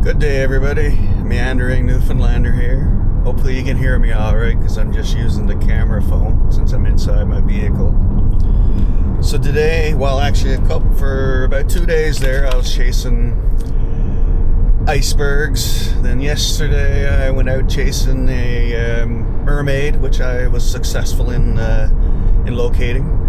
Good day, everybody. Meandering Newfoundlander here. Hopefully you can hear me alright, because I'm just using the camera phone since I'm inside my vehicle. So today, well actually for about 2 days there, I was chasing icebergs. Then yesterday I went out chasing a mermaid, which I was successful in locating.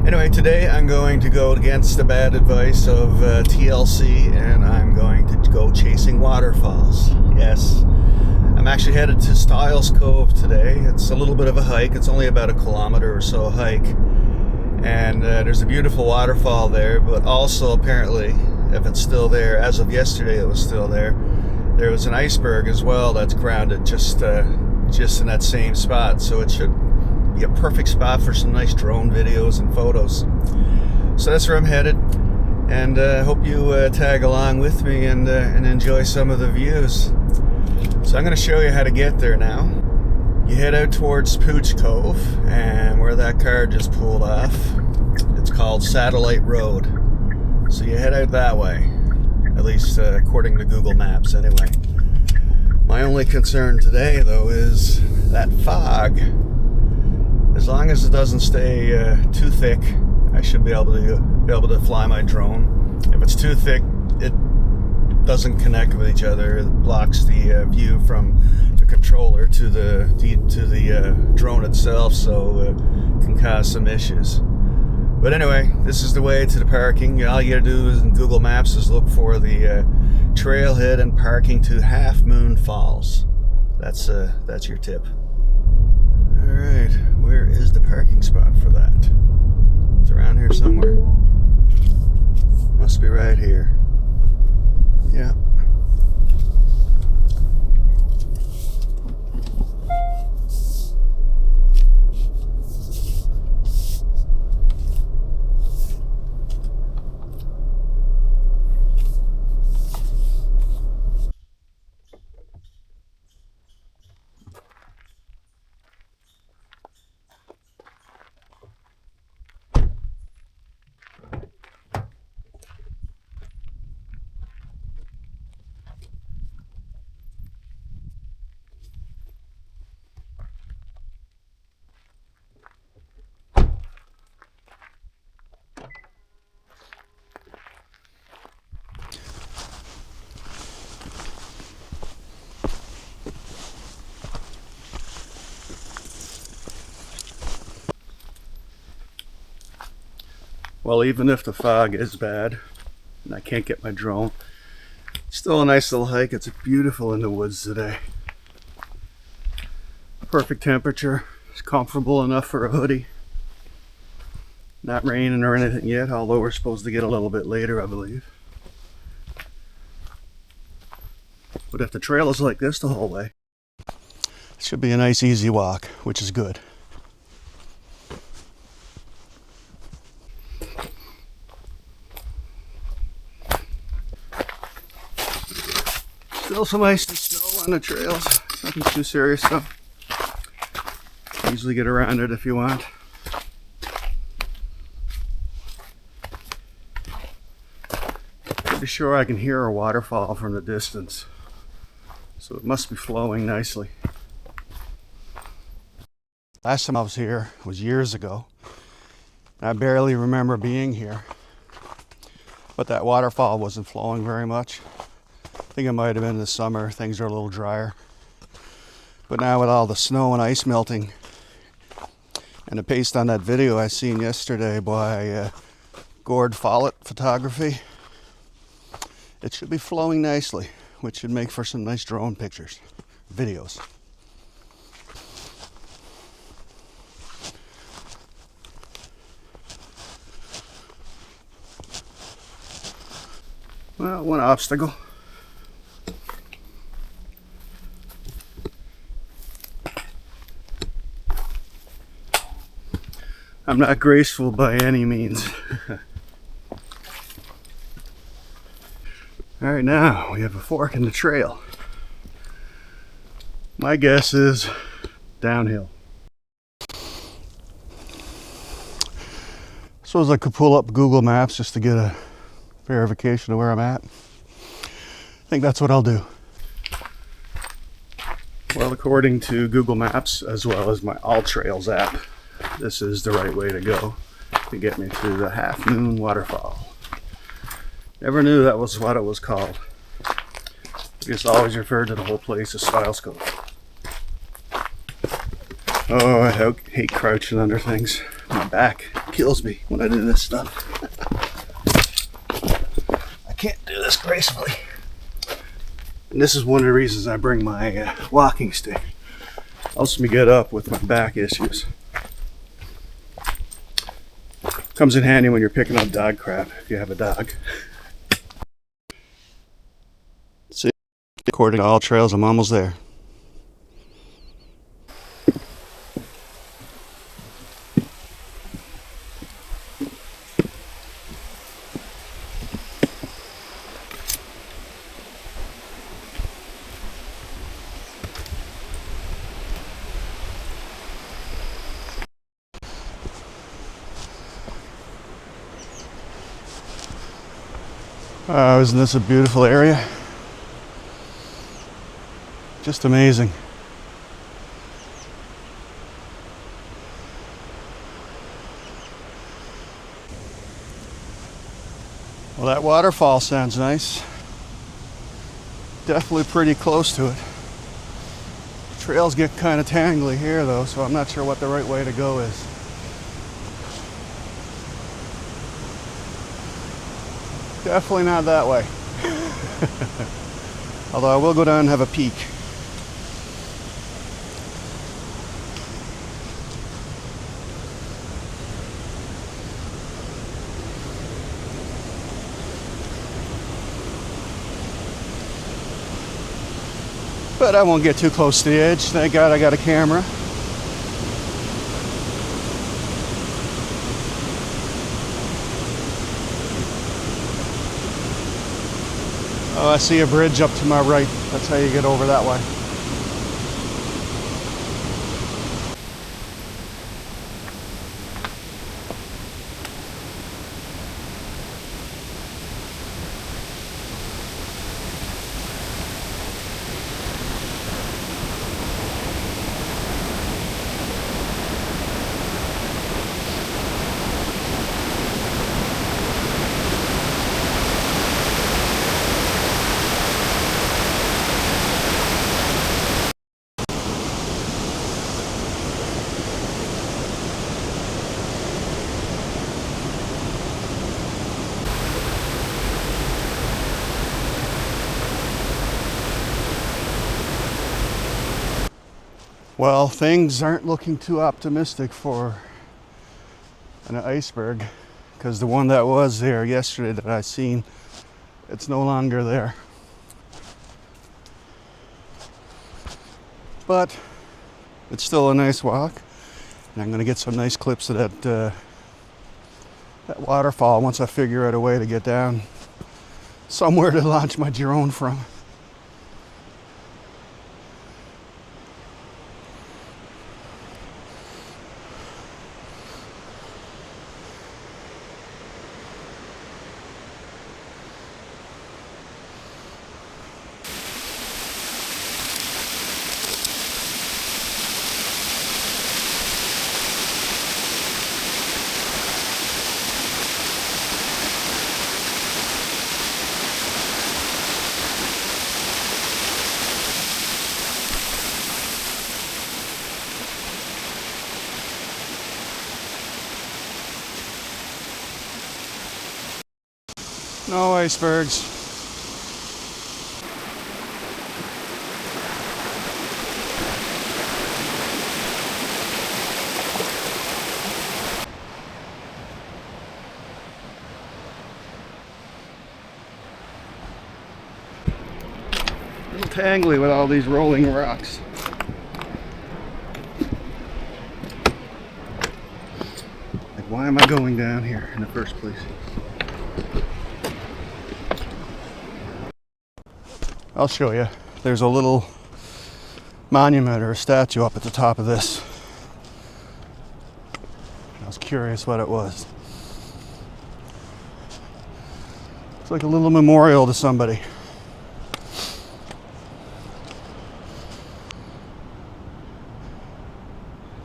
Anyway, today I'm going to go against the bad advice of TLC, and I'm going to go chasing waterfalls. Yes, I'm actually headed to Stiles Cove today. It's a little bit of a hike. It's only about a kilometer or so hike. And there's a beautiful waterfall there, but also apparently, if it's still there, as of yesterday it was still there, there was an iceberg as well that's grounded just in that same spot. So it should be a perfect spot for some nice drone videos and photos. So that's where I'm headed, and I hope you tag along with me and enjoy some of the views. So I'm going to show you how to get there now. You head out towards Pooch Cove, and where that car just pulled off, it's called Satellite Road. So you head out that way, at least according to Google Maps anyway. My only concern today though is that fog. As long as it doesn't stay too thick, I should be able to fly my drone. If it's too thick, it doesn't connect with each other. It blocks the view from the controller to the drone itself, so it can cause some issues. But anyway, this is the way to the parking. All you gotta do is in Google Maps is look for the trailhead and parking to Half Moon Falls. That's your tip. Alright, where is the parking spot for that? It's around here somewhere. Must be right here. Yeah. Well, even if the fog is bad and I can't get my drone, it's still a nice little hike. It's beautiful in the woods today. Perfect temperature. It's comfortable enough for a hoodie. Not raining or anything yet, although we're supposed to get a little bit later, I believe. But if the trail is like this the whole way, it should be a nice easy walk, which is good. Still some ice and snow on the trails. Nothing too serious though. Easily get around it if you want. Pretty sure I can hear a waterfall from the distance. So it must be flowing nicely. Last time I was here was years ago. I barely remember being here. But that waterfall wasn't flowing very much. I think it might have been this summer. Things are a little drier. But now with all the snow and ice melting, and based on that video I seen yesterday by Gord Follett Photography, it should be flowing nicely, which should make for some nice drone pictures, videos. Well, one obstacle. I'm not graceful by any means. Alright, now we have a fork in the trail. My guess is downhill. Suppose I could pull up Google Maps just to get a verification of where I'm at. think that's what I'll do. Well, according to Google Maps, as well as my All Trails app, this is the right way to go to get me to the Half Moon waterfall. Never knew that was what it was called. I just always referred to the whole place as Stiles Cove. Oh, I hate crouching under things. My back kills me when I do this stuff. I can't do this gracefully. And this is one of the reasons I bring my walking stick. Helps me get up with my back issues. Comes in handy when you're picking up dog crap, if you have a dog. See, according to All Trails, I'm almost there. Isn't this a beautiful area? Just amazing. Well, that waterfall sounds nice. Definitely pretty close to it. The trails get kind of tangly here though, so I'm not sure what the right way to go is. Definitely not that way. Although I will go down and have a peek. But I won't get too close to the edge. Thank God I got a camera. Oh, I see a bridge up to my right. That's how you get over that way. Well, things aren't looking too optimistic for an iceberg, because the one that was there yesterday that I seen, it's no longer there. But it's still a nice walk, and I'm going to get some nice clips of that waterfall once I figure out a way to get down somewhere to launch my drone from. No icebergs. A little tangly with all these rolling rocks. Like, why am I going down here in the first place? I'll show you. There's a little monument or a statue up at the top of this. I was curious what it was. It's like a little memorial to somebody.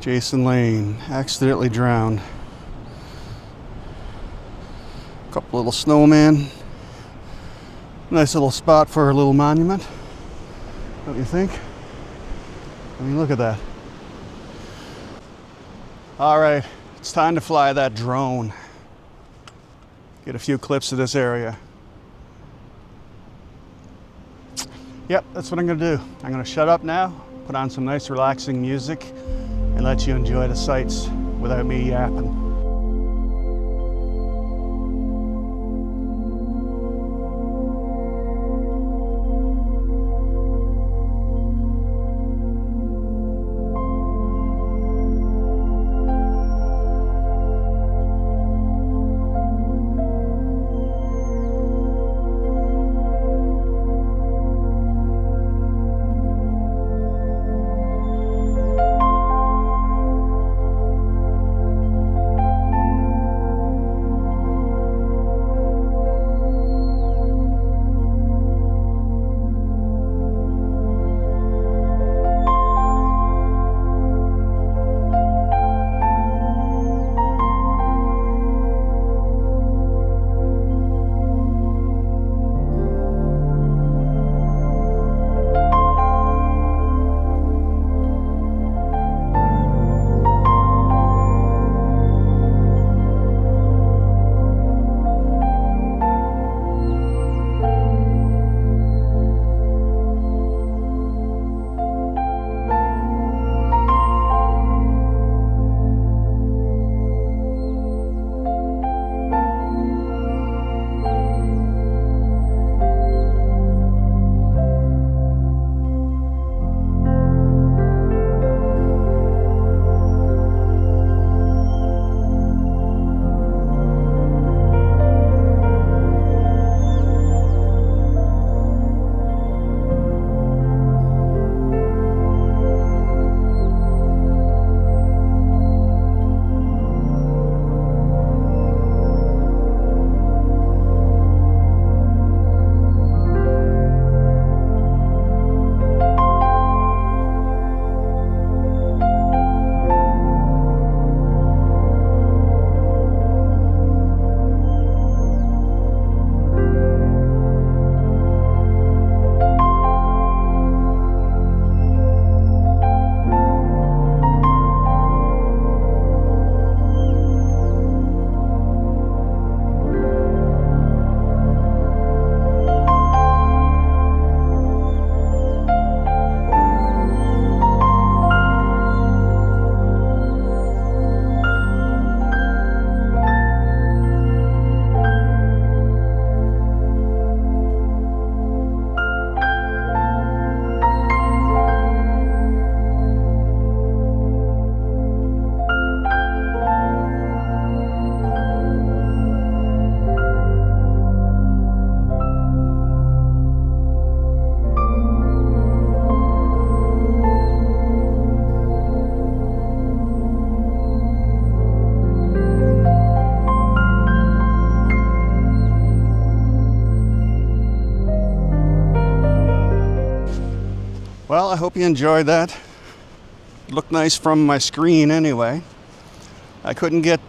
Jason Lane, accidentally drowned. Couple little snowmen. Nice little spot for a little monument, don't you think? I mean, look at that. All right, it's time to fly that drone. Get a few clips of this area. Yep, that's what I'm gonna do. I'm gonna shut up now, put on some nice relaxing music, and let you enjoy the sights without me yapping. Well, I hope you enjoyed that. It looked nice from my screen anyway. I couldn't get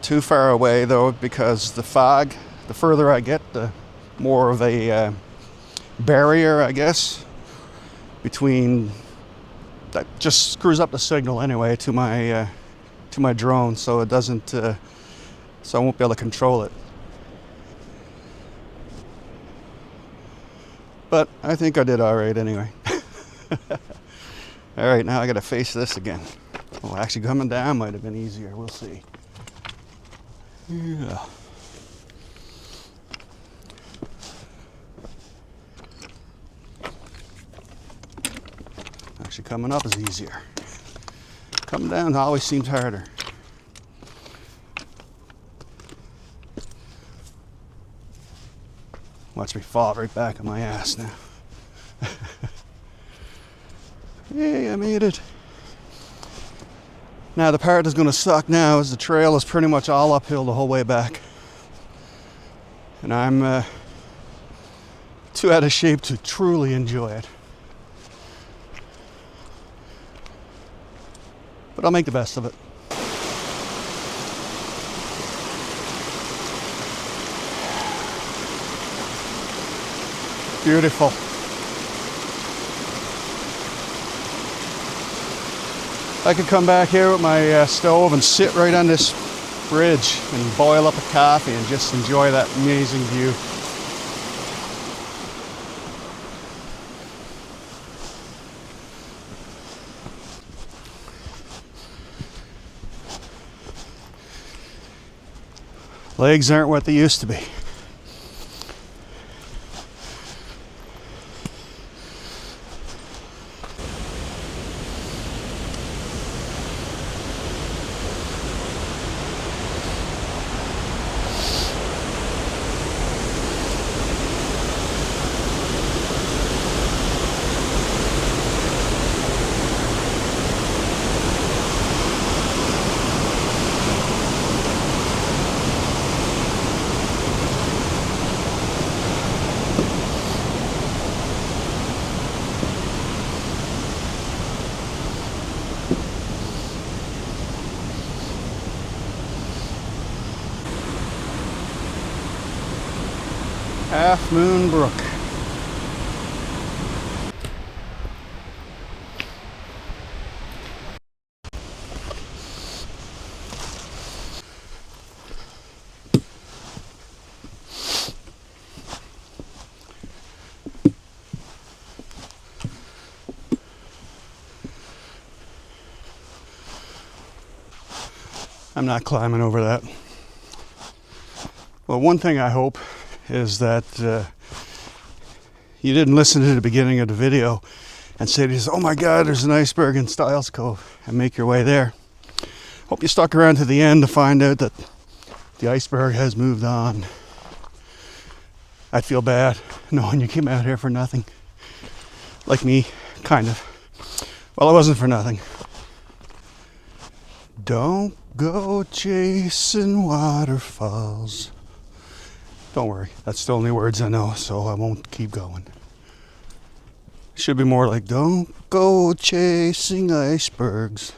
too far away though, because the fog, the further I get, the more of a barrier, I guess, between, that just screws up the signal anyway to my drone, so it doesn't, so I won't be able to control it. But I think I did all right anyway. All right, now I gotta face this again. Well, actually coming down might have been easier, we'll see. Yeah. Actually coming up is easier. Coming down always seems harder. Watch me fall right back on my ass now. Yay, I made it. Now the part that's going to suck now is the trail is pretty much all uphill the whole way back. And I'm too out of shape to truly enjoy it. but I'll make the best of it. Beautiful. I could come back here with my stove and sit right on this bridge and boil up a coffee and just enjoy that amazing view. Legs aren't what they used to be. Half Moon Brook. I'm not climbing over that. Well, one thing I hope is that you didn't listen to the beginning of the video and say to yourself, oh my God, there's an iceberg in Stiles Cove, and make your way there. Hope you stuck around to the end to find out that the iceberg has moved on. I'd feel bad knowing you came out here for nothing. Like me, kind of. Well, it wasn't for nothing. Don't go chasing waterfalls. Don't worry, that's the only words I know, so I won't keep going. Should be more like, don't go chasing icebergs.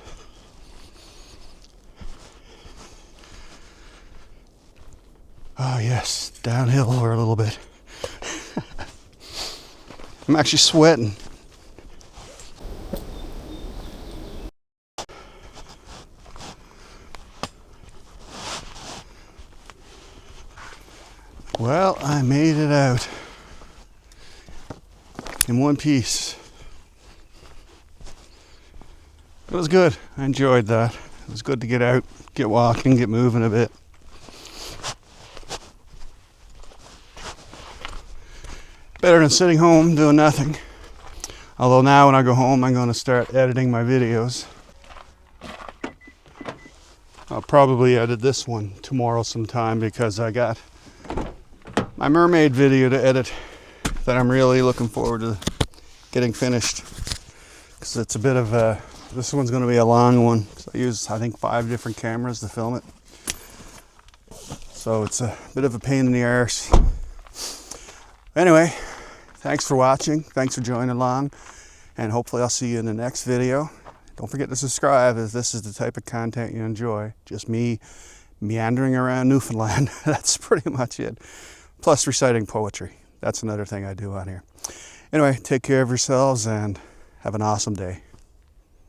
Oh yes, downhill for a little bit. I'm actually sweating. Well, I made it out in one piece. It was good. I enjoyed that. It was good to get out, get walking, get moving a bit. Better than sitting home doing nothing. Although now when I go home, I'm going to start editing my videos. I'll probably edit this one tomorrow sometime because I got my mermaid video to edit that I'm really looking forward to getting finished, because it's a bit of a, this one's going to be a long one. I use, I think, 5 different cameras to film it, so it's a bit of a pain in the arse. Anyway, thanks for watching, thanks for joining along, and hopefully I'll see you in the next video. Don't forget to subscribe if this is the type of content you enjoy. Just me meandering around Newfoundland. That's pretty much it. Plus reciting poetry. That's another thing I do on here. Anyway, take care of yourselves and have an awesome day.